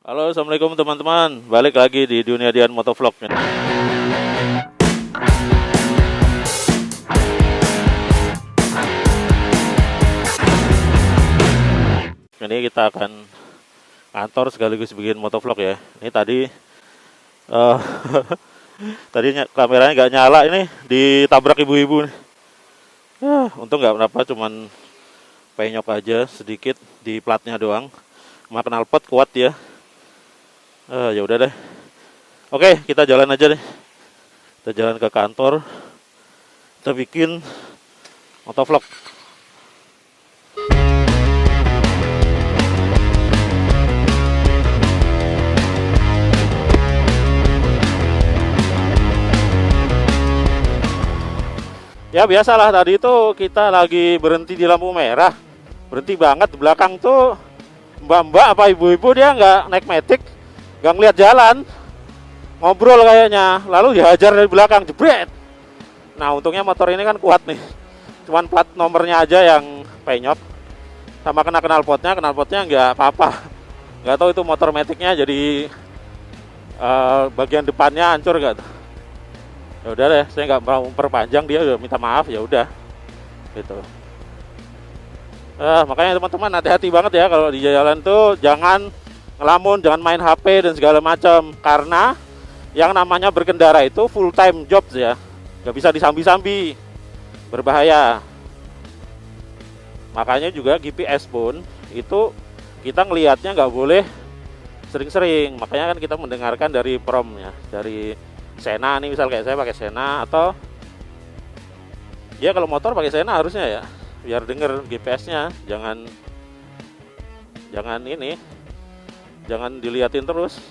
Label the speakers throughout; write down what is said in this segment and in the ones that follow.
Speaker 1: Halo, assalamualaikum teman-teman. Balik lagi di dunia Dian Motovlog. Ini kita akan kantor sekaligus bikin motovlog ya. Ini tadi eh kameranya nggak nyala, ini ditabrak ibu-ibu nih. Untung nggak berapa, cuman penyok aja sedikit di platnya doang. Sama knalpot kuat ya. Ya udah deh. Oke, kita jalan aja deh. Kita jalan ke kantor. Kita bikin motovlog. Ya biasalah, tadi itu kita lagi berhenti di lampu merah. Berhenti banget, di belakang tuh mbak-mbak apa ibu-ibu, dia nggak naik matic, nggak ngeliat jalan, ngobrol kayaknya, lalu dihajar dari belakang, jebret. Nah untungnya motor ini kan kuat nih, cuman plat nomornya aja yang penyok, sama kena knalpotnya nggak apa-apa. Nggak tahu itu motor maticnya jadi bagian depannya hancur nggak tuh. Ya udah deh, saya nggak mau memperpanjang, dia udah minta maaf, ya udah gitu. Makanya teman-teman hati-hati banget ya kalau di jalan tuh, jangan ngelamun, jangan main HP dan segala macam, karena yang namanya berkendara itu full time job ya, nggak bisa disambi-sambi, berbahaya. Makanya juga GPS pun itu kita ngelihatnya nggak boleh sering-sering, makanya kan kita mendengarkan dari prom ya, dari Sena nih, misal kayak saya pakai Sena, atau ya kalau motor pakai Sena harusnya ya, biar denger GPS-nya, jangan ini, jangan diliatin terus,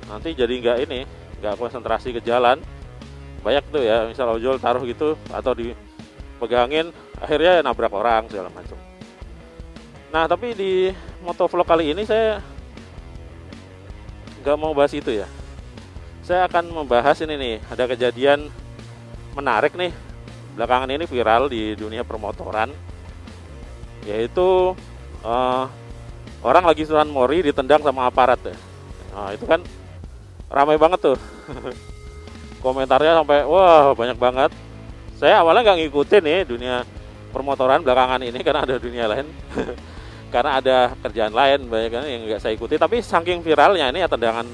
Speaker 1: nanti jadi nggak konsentrasi ke jalan. Banyak tuh ya, misal ojol taruh gitu atau dipegangin, akhirnya nabrak orang segala macam. Nah tapi di motovlog kali ini saya nggak mau bahas itu ya. Saya akan membahas ini nih, ada kejadian menarik nih belakangan ini viral di dunia permotoran, yaitu orang lagi sunat mori ditendang sama aparat ya. Nah itu kan ramai banget tuh. Komentarnya sampai wah banyak banget. Saya awalnya nggak ngikutin nih dunia permotoran belakangan ini karena ada dunia lain. Karena ada kerjaan lain banyak kan yang nggak saya ikuti, tapi saking viralnya ini ya tendangan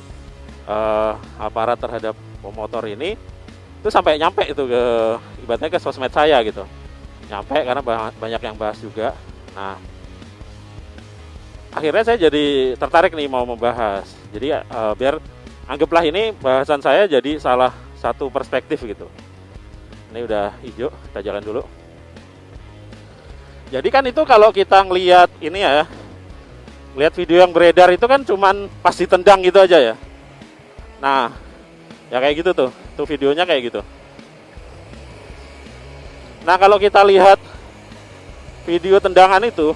Speaker 1: aparat terhadap pemotor ini itu sampai nyampe itu ke ibaratnya ke sosmed saya gitu, nyampe karena banyak yang bahas juga. Nah akhirnya saya jadi tertarik nih mau membahas, jadi biar anggaplah ini bahasan saya jadi salah satu perspektif gitu. Ini udah hijau, kita jalan dulu. Jadi kan itu kalau kita ngelihat ini ya, lihat video yang beredar itu kan cuman pas ditendang gitu aja ya. Nah, ya kayak gitu tuh videonya kayak gitu. Nah kalau kita lihat video tendangan itu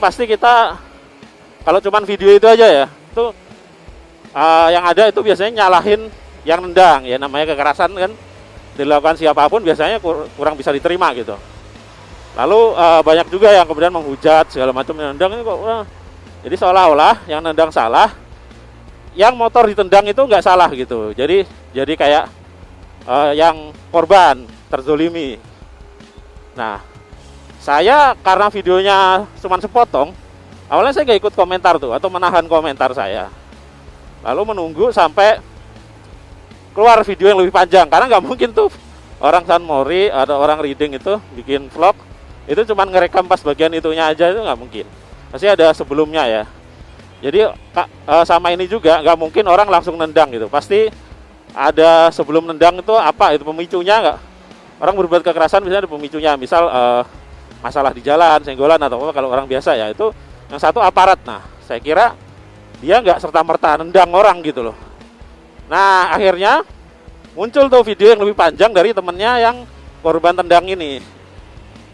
Speaker 1: pasti kita, kalau cuman video itu aja ya, itu yang ada itu biasanya nyalahin yang nendang ya, namanya kekerasan kan dilakukan siapapun biasanya kurang bisa diterima gitu. Lalu banyak juga yang kemudian menghujat segala macam, nendang ini kok jadi seolah-olah yang nendang salah, yang motor ditendang itu nggak salah gitu. Jadi kayak yang korban terzolimi. Nah, saya karena videonya cuma sepotong, awalnya saya nggak ikut komentar tuh atau menahan komentar saya. Lalu menunggu sampai keluar video yang lebih panjang, karena nggak mungkin tuh orang San Mori atau orang Riding itu bikin vlog itu cuma ngerekam pas bagian itunya aja, itu nggak mungkin. Pasti ada sebelumnya ya. Jadi sama ini juga nggak mungkin orang langsung nendang gitu, pasti ada sebelum nendang itu apa, itu pemicunya nggak. Orang berbuat kekerasan misalnya ada pemicunya, misal masalah di jalan, senggolan atau apa kalau orang biasa ya, itu yang satu aparat. Nah saya kira dia nggak serta-merta nendang orang gitu loh. Nah akhirnya muncul tuh video yang lebih panjang dari temennya yang korban tendang ini.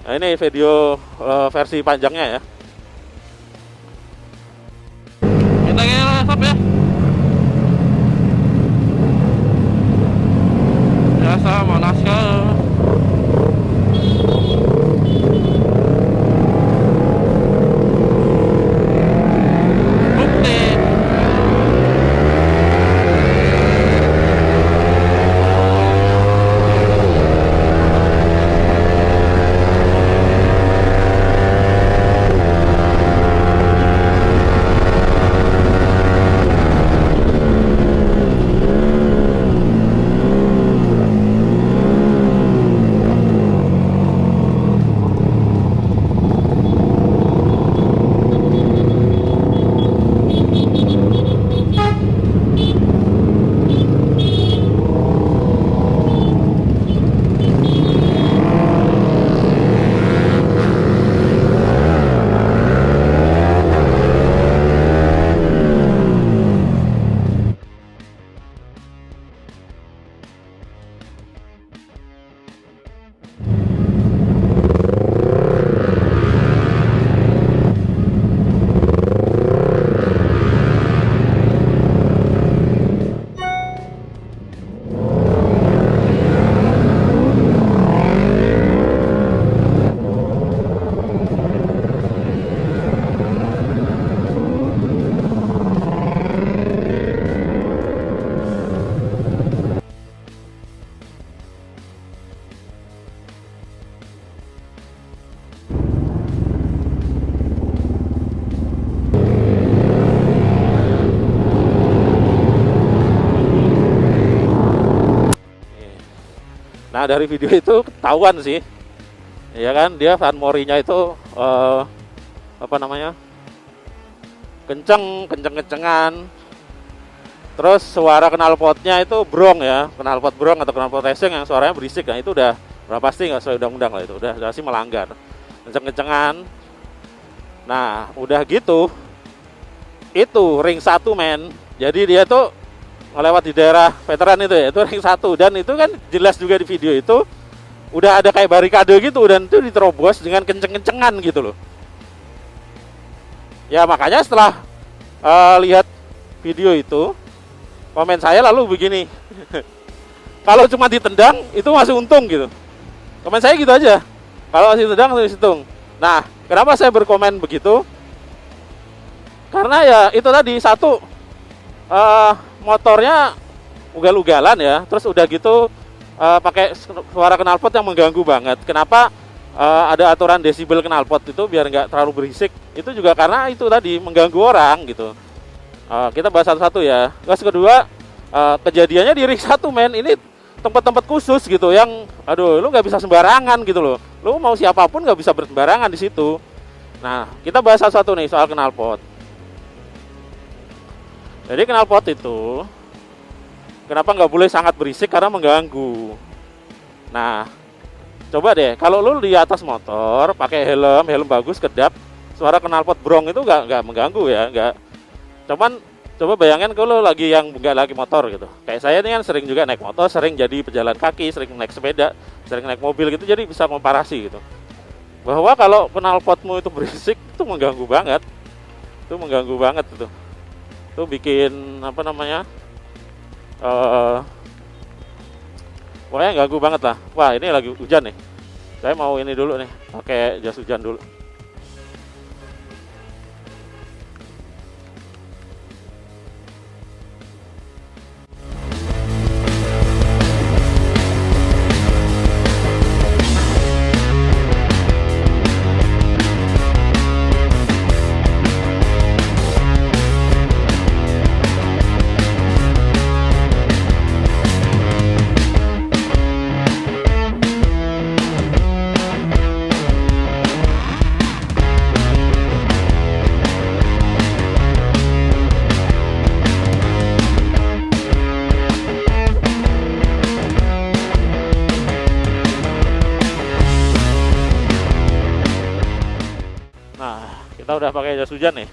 Speaker 1: Nah ini video versi panjangnya ya. Kita kira stop ya. Biasa panas sekali. Nah dari video itu ketahuan sih, ya kan, dia San Mori-nya itu apa namanya, kencengan. Terus suara knalpotnya itu brong ya, knalpot brong atau knalpot racing yang suaranya berisik. Nah itu udah pasti nggak sesuai undang-undang lah, itu udah sih melanggar, kenceng-kencengan. Nah udah gitu, itu ring 1 men. Jadi dia tuh melewat di daerah veteran itu ya, itu ring 1. Dan itu kan jelas juga di video itu udah ada kayak barikade gitu, dan itu diterobos dengan kenceng-kencengan gitu loh. Ya makanya setelah lihat video itu, komen saya lalu begini, kalau cuma ditendang itu masih untung gitu. Komen saya gitu aja, kalau masih ditendang masih untung. Nah kenapa saya berkomen begitu? Karena ya itu tadi, satu, motornya ugal-ugalan ya, terus udah gitu pakai suara knalpot yang mengganggu banget. Kenapa ada aturan desibel knalpot itu biar nggak terlalu berisik? Itu juga karena itu tadi mengganggu orang gitu. Kita bahas satu-satu ya. Terus kedua, kejadiannya di ring 1 men, ini tempat-tempat khusus gitu yang aduh lu nggak bisa sembarangan gitu loh. Lu mau siapapun nggak bisa bersembarangan di situ. Nah kita bahas satu-satu nih soal knalpot. Jadi knalpot itu kenapa nggak boleh sangat berisik? Karena mengganggu. Nah coba deh kalau lu di atas motor pakai helm bagus, kedap, suara knalpot brong itu nggak mengganggu ya, nggak. Cuman coba bayangin kalau lagi yang nggak lagi motor gitu. Kayak saya ini kan sering juga naik motor, sering jadi pejalan kaki, sering naik sepeda, sering naik mobil gitu, jadi bisa komparasi gitu. Bahwa kalau knalpotmu itu berisik itu mengganggu banget. Itu mengganggu banget itu. Itu bikin apa namanya? Pokoknya ganggu banget lah. Wah ini lagi hujan nih. Saya mau ini dulu nih, pakai jas hujan dulu. Kita udah pakai jas hujan nih.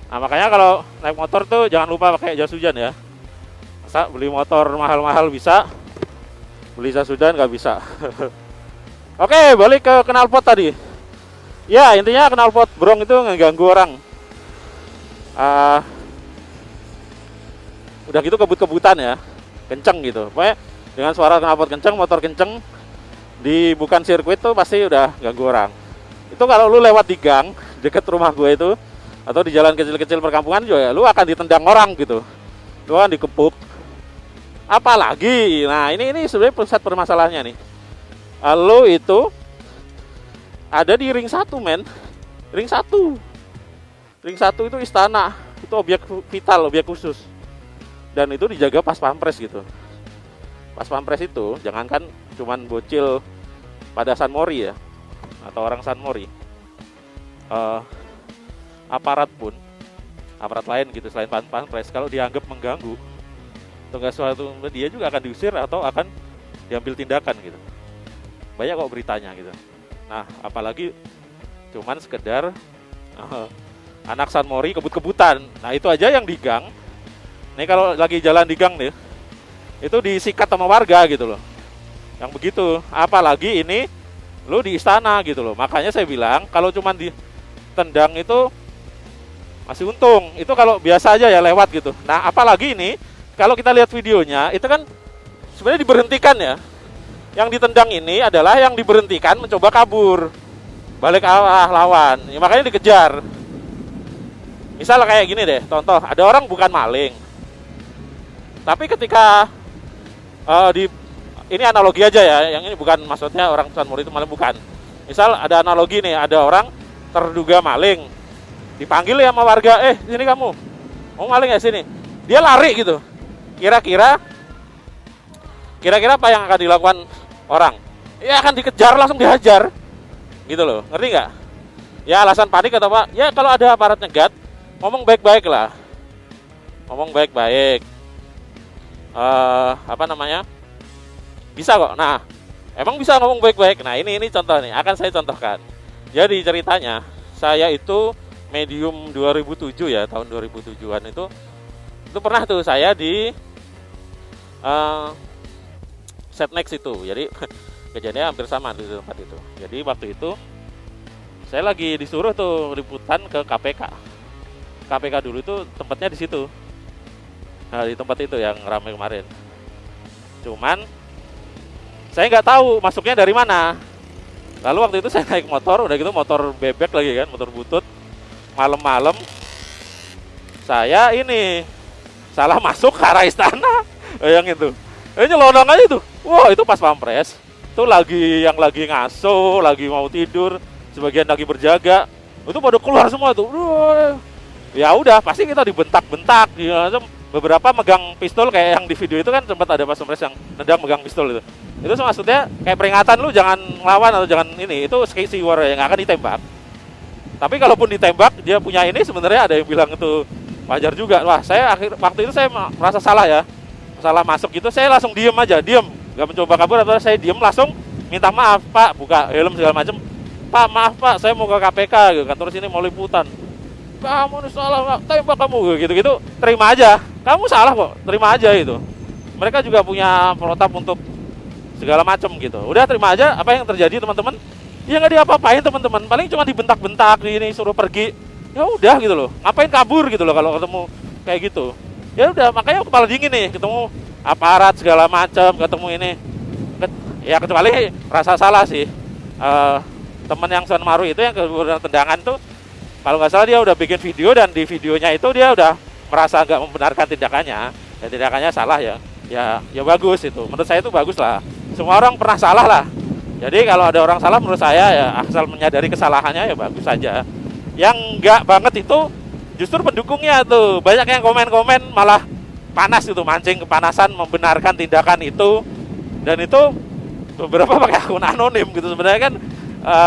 Speaker 1: Nah makanya kalau naik motor tuh jangan lupa pakai jas hujan ya. Masa beli motor mahal-mahal bisa, beli jas hujan nggak bisa. Oke, balik ke knalpot tadi. Ya intinya knalpot brong itu ngeganggu orang. Udah gitu kebut-kebutan ya, kenceng gitu. Pokoknya dengan suara knalpot kenceng, motor kenceng, di bukan sirkuit tuh pasti udah ganggu orang. Itu kalau lu lewat di gang deket rumah gue itu, atau di jalan kecil-kecil perkampungan juga, lu akan ditendang orang gitu, lu akan dikepuk. Apalagi, nah ini sebenarnya pusat permasalahannya nih. Lu itu ada di ring 1 men, ring 1 itu istana, itu objek vital, objek khusus, dan itu dijaga pas pampres gitu. Pas pampres itu jangankan cuman bocil pada San Mori ya, atau orang San Mori, aparat lain gitu selain pampres, kalau dianggap mengganggu atau nggak suatu, dia juga akan diusir atau akan diambil tindakan gitu. Banyak kok beritanya gitu. Nah apalagi cuman sekedar anak San Mori kebut-kebutan. Nah itu aja yang di gang. Nih kalau lagi jalan di gang nih, itu disikat sama warga gitu loh, yang begitu. Apalagi ini lu di istana gitu loh. Makanya saya bilang kalau cuman ditendang itu masih untung. Itu kalau biasa aja ya lewat gitu. Nah apalagi ini kalau kita lihat videonya, itu kan sebenarnya diberhentikan ya. Yang ditendang ini adalah yang diberhentikan mencoba kabur, balik arah lawan ya, makanya dikejar. Misal kayak gini deh, contoh, ada orang bukan maling, tapi ketika ini analogi aja ya, yang ini bukan maksudnya orang San Mori itu maling, bukan. Misal ada analogi nih, ada orang terduga maling, dipanggil ya sama warga, sini kamu, mau maling ya sini. Dia lari gitu. Kira-kira apa yang akan dilakukan orang, ya akan dikejar, langsung dihajar gitu loh, ngerti nggak? Ya alasan panik atau apa? Ya kalau ada aparat nyegat, ngomong baik-baik lah, ngomong baik-baik. Apa namanya? Bisa kok. Nah, emang bisa ngomong baik-baik. Nah ini contoh nih, akan saya contohkan. Jadi ceritanya, saya itu medium 2007 ya, tahun 2007-an itu pernah tuh saya di Setnext itu. Jadi kejadiannya hampir sama di tempat itu. Jadi waktu itu saya lagi disuruh tuh liputan ke KPK. KPK dulu tuh tempatnya di situ. Nah, di tempat itu yang ramai kemarin. Cuman saya nggak tahu masuknya dari mana. Lalu waktu itu saya naik motor, udah gitu motor bebek lagi kan, motor butut. Malam-malam saya ini salah masuk ke arah istana. Yang itu. Nyelonong aja tuh. Wah, itu pas pampres. Itu lagi ngaso, lagi mau tidur, sebagian lagi berjaga. Itu pada keluar semua tuh. Ya udah, pasti kita dibentak-bentak. Ya, beberapa megang pistol kayak yang di video itu kan, sempat ada pas pampres yang nendang megang pistol itu. Itu maksudnya kayak peringatan, lu jangan ngelawan atau jangan ini. Itu safety war yang akan ditembak. Tapi kalaupun ditembak, dia punya ini, sebenarnya ada yang bilang itu wajar juga. Wah, waktu itu saya merasa salah ya. Salah masuk gitu, saya langsung diem aja, nggak mencoba kabur, atau saya diem langsung minta maaf, Pak, buka helm segala macam. Pak, maaf Pak, saya mau ke KPK gitu, kantor sini mau liputan. Kamu ini salah, nggak tembak kamu gitu, terima aja. Kamu salah kok, terima aja itu. Mereka juga punya protap untuk segala macam gitu. Udah terima aja. Apa yang terjadi teman-teman? Ya nggak diapa-apain teman-teman. Paling cuma dibentak-bentak, ini suruh pergi. Ya udah gitu loh. Ngapain kabur gitu loh kalau ketemu kayak gitu. Ya udah, makanya kepala dingin nih, ketemu aparat segala macam, ketemu ini. Ya kecuali rasa salah sih. Teman yang San Maru itu yang kemudian tendangan tuh, kalau nggak salah dia udah bikin video, dan di videonya itu dia udah merasa nggak membenarkan tindakannya. Ya tindakannya salah ya. Ya bagus itu. Menurut saya itu bagus lah. Semua orang pernah salah lah. Jadi kalau ada orang salah, menurut saya ya asal menyadari kesalahannya ya bagus saja. Yang nggak banget itu justru pendukungnya tuh, banyak yang komen-komen malah panas itu, mancing kepanasan membenarkan tindakan itu, dan itu beberapa pakai akun anonim gitu. Sebenarnya kan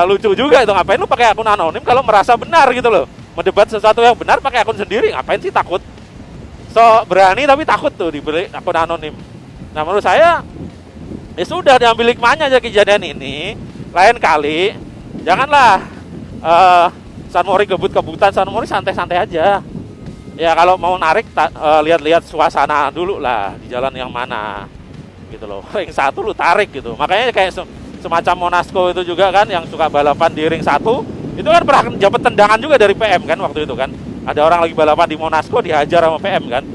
Speaker 1: lucu juga itu, ngapain lu pakai akun anonim kalau merasa benar gitu loh, mendebat sesuatu yang benar pakai akun sendiri, ngapain sih takut? So berani tapi takut tuh dibeli akun anonim. Nah menurut saya ya sudah, diambil hikmahnya aja kejadian ini. Lain kali janganlah San Mori kebut-kebutan, San Mori santai-santai aja. Ya kalau mau narik, lihat-lihat suasana dulu lah, di jalan yang mana gitu loh. Ring 1 lu tarik gitu. Makanya kayak semacam Monasco itu juga kan, yang suka balapan di ring 1, itu kan pernah dapat tendangan juga dari PM kan waktu itu kan. Ada orang lagi balapan di Monasco dihajar sama PM kan.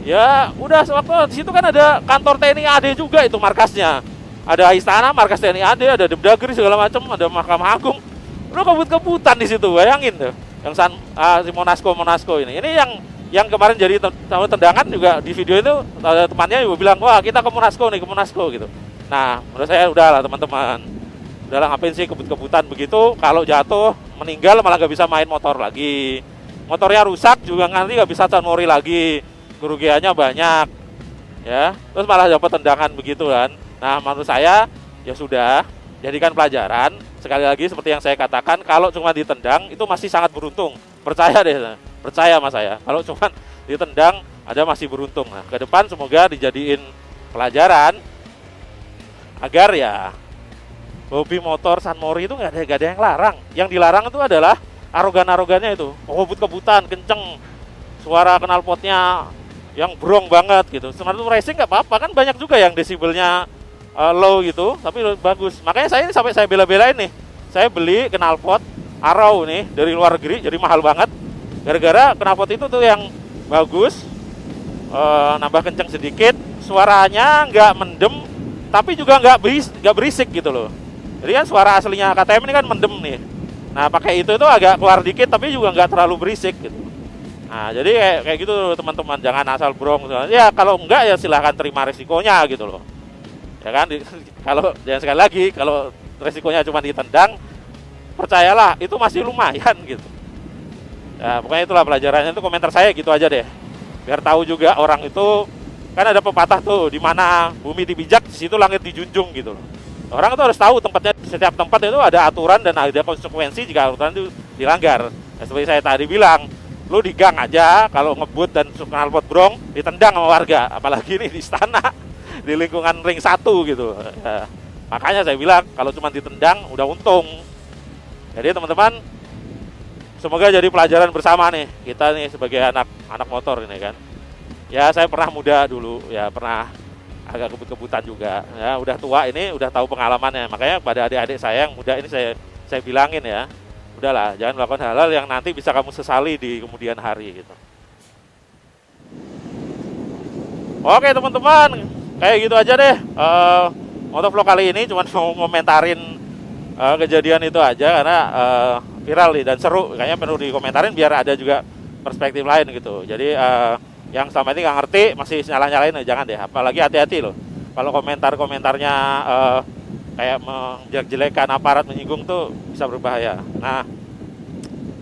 Speaker 1: Ya udah, waktu di situ kan ada kantor TNI AD juga itu markasnya. Ada istana, markas TNI AD, ada Depdagri segala macam, ada Mahkamah Agung. Lu kebut-kebutan di situ, bayangin tuh. Yang si Monasco ini. Ini yang kemarin jadi tendangan juga di video itu, ada temannya juga bilang, "Wah, kita ke Monasco gitu." Nah, menurut saya udahlah teman-teman. Udahlah, ngapain sih kebut-kebutan begitu? Kalau jatuh, meninggal malah nggak bisa main motor lagi. Motornya rusak juga nanti nggak bisa San Mori lagi. Kerugiannya banyak. Ya, terus malah dapat tendangan begitu kan. Nah, menurut saya ya sudah, jadikan pelajaran. Sekali lagi seperti yang saya katakan, kalau cuma ditendang itu masih sangat beruntung. Percaya deh, percaya sama saya. Kalau cuma ditendang, ada masih beruntung. Nah, ke depan semoga dijadiin pelajaran agar ya hobi motor San Mori itu nggak ada yang larang. Yang dilarang itu adalah arogan-arogannya itu, kebut-kebutan, kenceng, suara knalpotnya yang brong banget gitu. Sebenarnya racing nggak apa-apa kan, banyak juga yang desibelnya low gitu, tapi bagus. Makanya saya ini sampai saya bela-belain nih. Saya beli knalpot Arrow nih dari luar negeri, jadi mahal banget. Gara-gara knalpot itu tuh yang bagus, nambah kenceng sedikit, suaranya nggak mendem, tapi juga nggak berisik gitu loh. Jadi kan suara aslinya KTM ini kan mendem nih. Nah pakai itu agak keluar dikit, tapi juga nggak terlalu berisik gitu. Nah jadi kayak gitu teman-teman, jangan asal brong. Ya kalau enggak ya silahkan terima resikonya gitu loh. Ya kan, kalau jangan sekali lagi, kalau resikonya cuma ditendang, percayalah itu masih lumayan gitu. Ya pokoknya itulah pelajarannya, itu komentar saya gitu aja deh. Biar tahu juga orang itu, kan ada pepatah tuh, di mana bumi dipijak, di situ langit dijunjung gitu loh. Orang tuh harus tahu tempatnya, setiap tempat itu ada aturan dan ada konsekuensi jika aturan itu dilanggar. Nah, seperti saya tadi bilang, lu di gang aja kalau ngebut dan knalpot brong ditendang sama warga, apalagi ini di istana di lingkungan ring 1 gitu ya, makanya saya bilang kalau cuma ditendang udah untung. Jadi teman-teman, semoga jadi pelajaran bersama nih kita nih sebagai anak motor ini kan. Ya saya pernah muda dulu ya, pernah agak kebut-kebutan juga ya, udah tua ini udah tahu pengalamannya. Makanya pada adik-adik saya yang muda ini saya bilangin ya, udahlah jangan melakukan hal-hal yang nanti bisa kamu sesali di kemudian hari gitu. Oke teman-teman, kayak gitu aja deh motovlog kali ini, cuma mau ngomentarin kejadian itu aja karena viral nih dan seru, kayaknya perlu dikomentarin biar ada juga perspektif lain gitu. Jadi yang selama ini nggak ngerti masih nyala-nyalain jangan deh, apalagi hati-hati loh kalau komentar-komentarnya kayak menjelek-jelekan aparat, menyinggung tuh bisa berbahaya. Nah,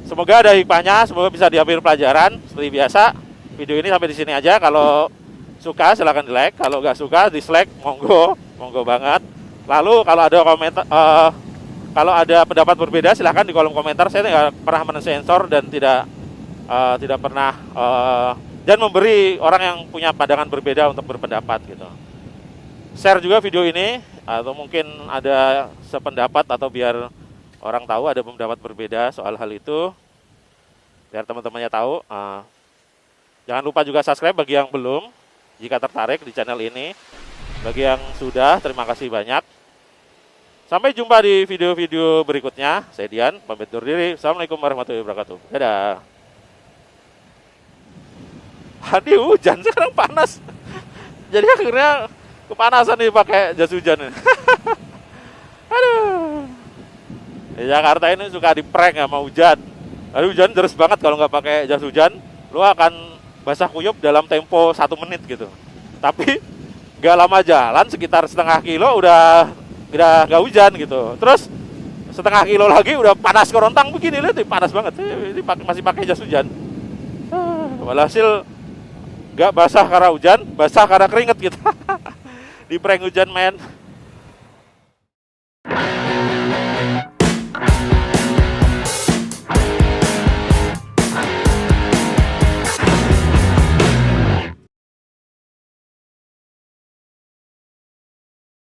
Speaker 1: semoga ada hikmahnya, semoga bisa diambil pelajaran. Seperti biasa, video ini sampai di sini aja. Kalau suka silahkan di like, kalau nggak suka dislike, monggo banget. Lalu kalau ada komentar, kalau ada pendapat berbeda silahkan di kolom komentar. Saya nggak pernah mensensor dan tidak pernah dan memberi orang yang punya pandangan berbeda untuk berpendapat gitu. Share juga video ini atau mungkin ada sependapat atau biar orang tahu ada pendapat berbeda soal hal itu, biar teman-temannya tahu. Jangan lupa juga subscribe bagi yang belum, jika tertarik di channel ini. Bagi yang sudah, terima kasih banyak. Sampai jumpa di video-video berikutnya. Saya Dian, pamit undur diri. Assalamualaikum warahmatullahi wabarakatuh. Dadah. Tadi hujan, sekarang panas. Jadi akhirnya kepanasan nih pakai jas hujan. Aduh. Di Jakarta ini suka di prank sama hujan. Lalu hujan deras banget, kalau nggak pakai jas hujan, lu akan basah kuyup dalam tempo 1 menit gitu. Tapi nggak lama jalan, sekitar setengah kilo udah nggak hujan gitu. Terus setengah kilo lagi udah panas kerontang begini, lihat nih, panas banget. Ini masih pakai jas hujan. Walhasil nggak basah karena hujan, basah karena keringet gitu. Di prank hujan men.